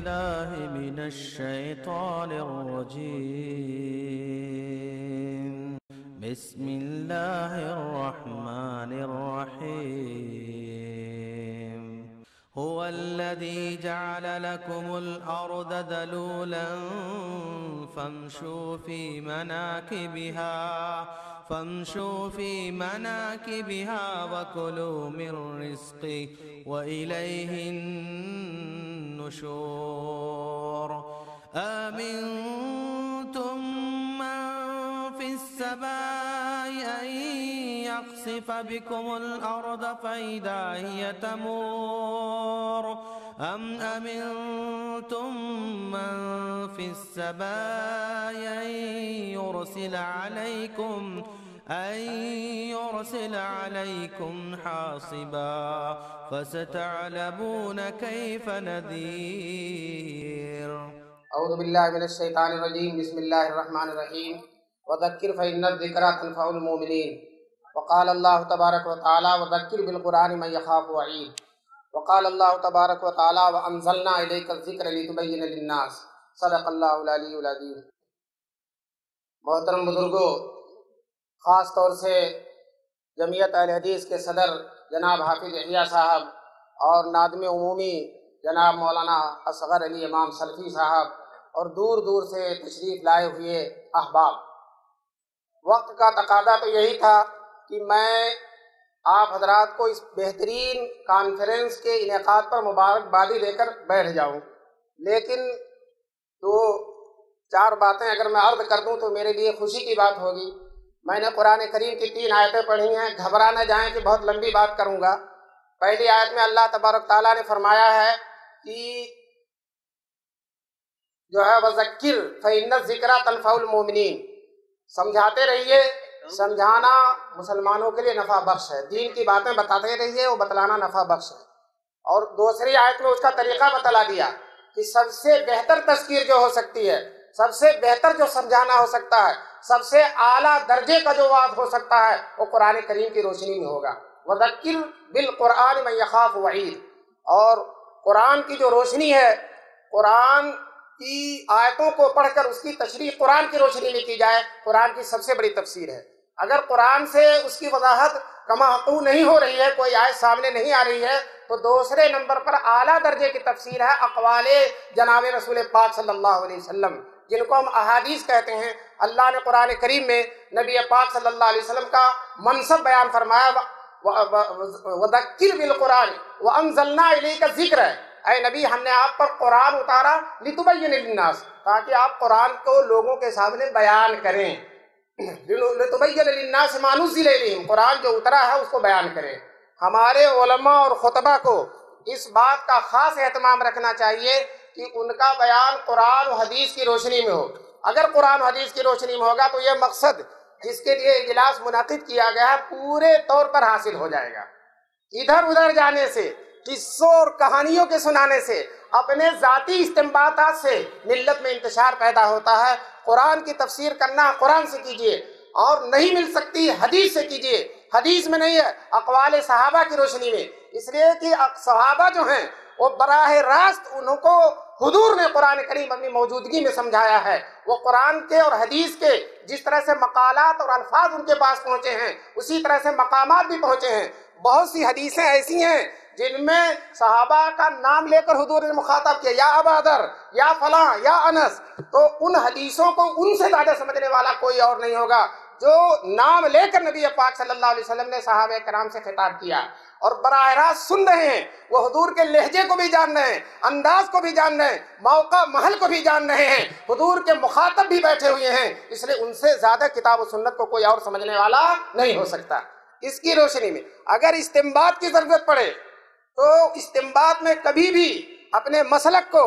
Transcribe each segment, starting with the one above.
بالله من الشيطان الرجيم. بسم الله الرحمن الرحيم. هو الذي جعل لكم الأرض ذلولا فامشوا في مناكبها وكلوا من رزقه وإليه النشور. آمنتم من في السماء أن يخسف بكم الأرض فإذا هي تمور أم أمنتم من في السماء أن يرسل عليكم حاصبا فستعلمون كيف نذير. اعوذ باللہ من الشیطان الرجیم. بسم اللہ الرحمن الرحیم. وذکر فإن الذکریٰ تنفع المؤمنین. وقال اللہ تبارک و تعالی وذکر بالقرآن من یخاف وعید. وقال اللہ تبارک و تعالی وانزلنا الیک الذکر لتبین للناس. صدق اللہ العلی العظیم. محترم بزرگوں، خاص طور سے جمعیت اہل حدیث کے صدر جناب حافظ احیاء صاحب اور نادم عمومی جناب مولانا اصغر علی امام سلفی صاحب اور دور دور سے تشریف لائے ہوئے احباب، وقت کا تقاضا تو یہی تھا کہ میں آپ حضرات کو اس بہترین کانفرنس کے انعقاد پر مبارکبادی دے کر بیٹھ جاؤں، لیکن تو چار باتیں اگر میں عرض کر دوں تو میرے لیے خوشی کی بات ہوگی. میں نے قرآن کریم کی 3 آیتیں پڑھی ہیں، گھبرا نہ جائیں کہ بہت لمبی بات کروں گا. پہلی آیت میں اللہ تبارک تعالیٰ نے فرمایا ہے کہ جو ہے وَذَكِّرْ فَإِنَّ الذِّكْرَىٰ تَنفَعُ الْمُؤْمِنِينَ. سمجھاتے رہیے، سمجھانا مسلمانوں کے لیے نفع بخش ہے. دین کی باتیں بتاتے رہیے، وہ بتلانا نفع بخش ہے. اور دوسری آیت میں اس کا طریقہ بتلا دیا کہ سب سے بہتر تذکیر جو ہو سکتی ہے، سب سے بہتر جو سمجھانا ہو سکتا ہے، سب سے اعلیٰ درجے کا جو وعظ ہو سکتا ہے وہ قرآن کریم کی روشنی میں ہوگا. وَذَكِّرْ بِالْقُرْآنِ مَنْ يَخَافُ وَعِيدٍ. اور قرآن کی جو روشنی ہے، قرآن کی آیتوں کو پڑھ کر اس کی تشریح قرآن کی روشنی میں کی جائے، قرآن کی سب سے بڑی تفسیر ہے. اگر قرآن سے اس کی وضاحت کما حقوق نہیں ہو رہی ہے، کوئی آیت سامنے نہیں آ رہی ہے، تو دوسرے نمبر پر اعلیٰ درجے کی تفسیر ہے اقوال جناب رسول پاک صلی اللہ علیہ وسلم، جن کو ہم احادیث کہتے ہیں. اللہ نے قرآن کریم میں نبی پاک صلی اللہ علیہ وسلم کا منصب بیان فرمایا، وَذَكِّرْ بِالْقُرْآنِ وَأَنزَلْنَا إِلَيْكَ الذِّكْرَ. اے نبی، ہم نے آپ پر قرآن اتارا لِتُبَيِّنَ لِلنَّاسِ، تاکہ آپ قرآن کو لوگوں کے سامنے بیان کریں. لِتُبَيِّنَ لِلنَّاسِ مَا نُزِّلَ إِلَيْهِمْ. قرآن جو اترا ہے اس کو بیان کریں. ہمارے علماء اور خطبہ کو اس بات کا خاص اہتمام رکھنا چاہیے کہ ان کا بیان قرآن و حدیث کی روشنی میں ہو. اگر قرآن و حدیث کی روشنی میں ہوگا تو یہ مقصد جس کے لیے اجلاس منعقد کیا گیا ہے پورے طور پر حاصل ہو جائے گا. ادھر ادھر جانے سے، قصوں اور کہانیوں کے سنانے سے، اپنے ذاتی استنباطات سے ملت میں انتشار پیدا ہوتا ہے. قرآن کی تفسیر کرنا قرآن سے کیجئے، اور نہیں مل سکتی حدیث سے کیجئے. حدیث میں نہیں ہے، اقوال صحابہ کی روشنی میں. اس لیے کہ صحابہ جو ہیں وہ براہ راست ان کو حضور نے قرآن کریم اپنی موجودگی میں سمجھایا ہے. وہ قرآن کے اور حدیث کے جس طرح سے مقالات اور الفاظ ان کے پاس پہنچے ہیں، اسی طرح سے مقامات بھی پہنچے ہیں. بہت سی حدیثیں ایسی ہیں جن میں صحابہ کا نام لے کر حضور نے مخاطب کیا، یا ابا ذر، یا فلاں، یا انس. تو ان حدیثوں کو ان سے زیادہ سمجھنے والا کوئی اور نہیں ہوگا جو نام لے کر نبی پاک صلی اللہ علیہ وسلم نے صحابہ کرام سے خطاب کیا اور براہ راست سن رہے ہیں. وہ حضور کے لہجے کو بھی جان رہے ہیں، انداز کو بھی جان رہے ہیں، موقع محل کو بھی جان رہے ہیں. حضور کے مخاطب بھی بیٹھے ہوئے ہیں، اس لیے ان سے زیادہ کتاب و سنت کو کوئی اور سمجھنے والا نہیں ہو سکتا. اس کی روشنی میں اگر استنباط کی ضرورت پڑے تو استنباط میں کبھی بھی اپنے مسلک کو،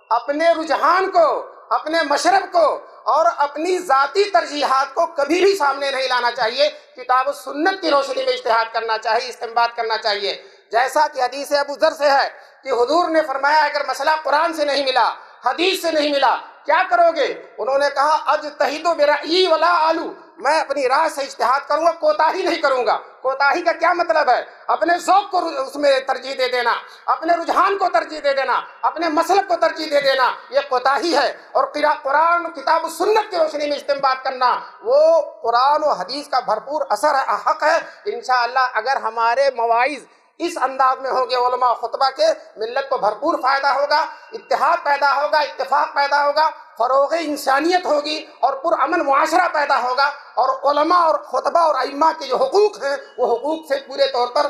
اپنے رجحان کو، اپنے مشرب کو اور اپنی ذاتی ترجیحات کو کبھی بھی سامنے نہیں لانا چاہیے. کتاب و سنت کی روشنی میں اجتہاد کرنا چاہیے، استنباط کرنا چاہیے. جیسا کہ حدیث ابو ذر سے ہے کہ حضور نے فرمایا اگر مسئلہ قرآن سے نہیں ملا، حدیث سے نہیں ملا، کیا کرو گے؟ انہوں نے کہا اجتہد برأیی ولا آلو، میں اپنی رائے سے اجتہاد کروں گا، کوتاہی نہیں کروں گا۔ کوتاہی کا کیا مطلب ہے؟ اپنے ذوق کو اس میں ترجیح دے دینا، اپنے رجحان کو ترجیح دے دینا، اپنے مسلک کو ترجیح دے دینا، یہ کوتاہی ہے۔ اور قرآن کتاب و سنت کی روشنی میں استنباط کرنا، وہ قرآن و حدیث کا بھرپور اثر ہے، حق ہے۔ انشاءاللہ اگر ہمارے مواعظ اس انداز میں ہوں گے علماء خطبہ کے، ملت کو بھرپور فائدہ ہوگا، اتحاد پیدا ہوگا، اتفاق پیدا ہوگا، فروغ انسانیت ہوگی اور پرامن معاشرہ پیدا ہوگا، اور علماء اور خطبہ اور ائمہ کے جو حقوق ہیں وہ حقوق سے پورے طور پر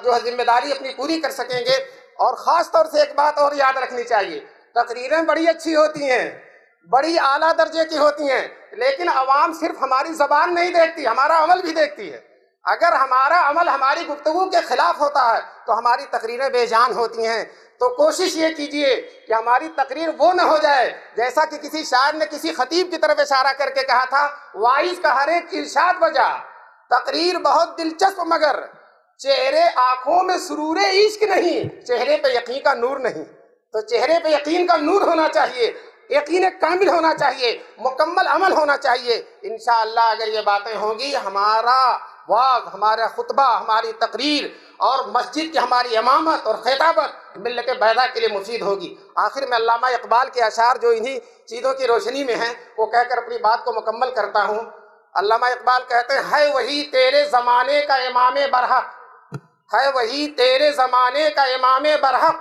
جو ہے ذمہ داری اپنی پوری کر سکیں گے۔ اور خاص طور سے ایک بات اور یاد رکھنی چاہیے، تقریریں بڑی اچھی ہوتی ہیں، بڑی اعلیٰ درجے کی ہوتی ہیں، لیکن عوام صرف ہماری زبان نہیں دیکھتی، ہمارا عمل بھی دیکھتی ہے۔ اگر ہمارا عمل ہماری گفتگو کے خلاف ہوتا ہے تو ہماری تقریریں بے جان ہوتی ہیں۔ تو کوشش یہ کیجئے کہ ہماری تقریر وہ نہ ہو جائے جیسا کہ کسی شاعر نے کسی خطیب کی طرف اشارہ کر کے کہا تھا، وائز کا ہر ایک ارشاد بجا، تقریر بہت دلچسپ مگر چہرے آنکھوں میں سرور عشق نہیں، چہرے پہ یقین کا نور نہیں۔ تو چہرے پہ یقین کا نور ہونا چاہیے، یقین کامل ہونا چاہیے، مکمل عمل ہونا چاہیے۔ انشاءاللہ اگر یہ باتیں ہوں گی، ہمارا واعظ، ہمارا خطبہ، ہماری تقریر اور مسجد کی ہماری امامت اور خطابت ملت بیضاء کے لیے مفید ہوگی۔ آخر میں علامہ اقبال کے اشعار جو انہی چیزوں کی روشنی میں ہیں وہ کہہ کر اپنی بات کو مکمل کرتا ہوں۔ علامہ اقبال کہتے ہیں، ہے وہی تیرے زمانے کا امام برحق، ہے وہی تیرے زمانے کا امام برحق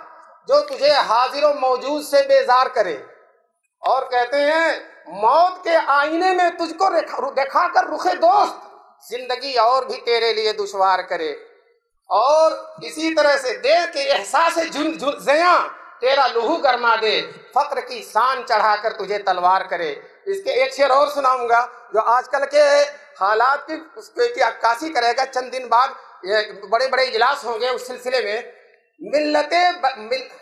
جو تجھے حاضر و موجود سے بیزار کرے۔ اور کہتے ہیں، موت کے آئینے میں تجھ کو دکھا کر رخ دوست زندگی اور بھی تیرے لیے دشوار کرے۔ اور اسی طرح سے دے کے احساس زیاں تیرا لہو گرما دے، فقر کی سان چڑھا کر تجھے تلوار کرے۔ اس کے ایک شعر اور سناؤں گا جو آج کل کے حالات کی عکاسی کرے گا۔ چند دن بعد بڑے بڑے اجلاس ہوں گے، اس سلسلے میں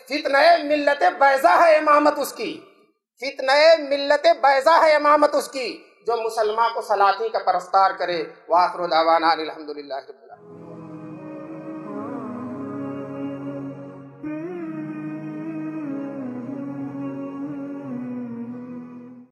فتنہ ملت بیضاء ہے امامت اس کی، فتنہ ملت بیضاء ہے امامت اس کی، جو مسلمان کو سلاطین کا پرستار کرے۔ وآخر دعوانا الحمدللہ رب العالمین۔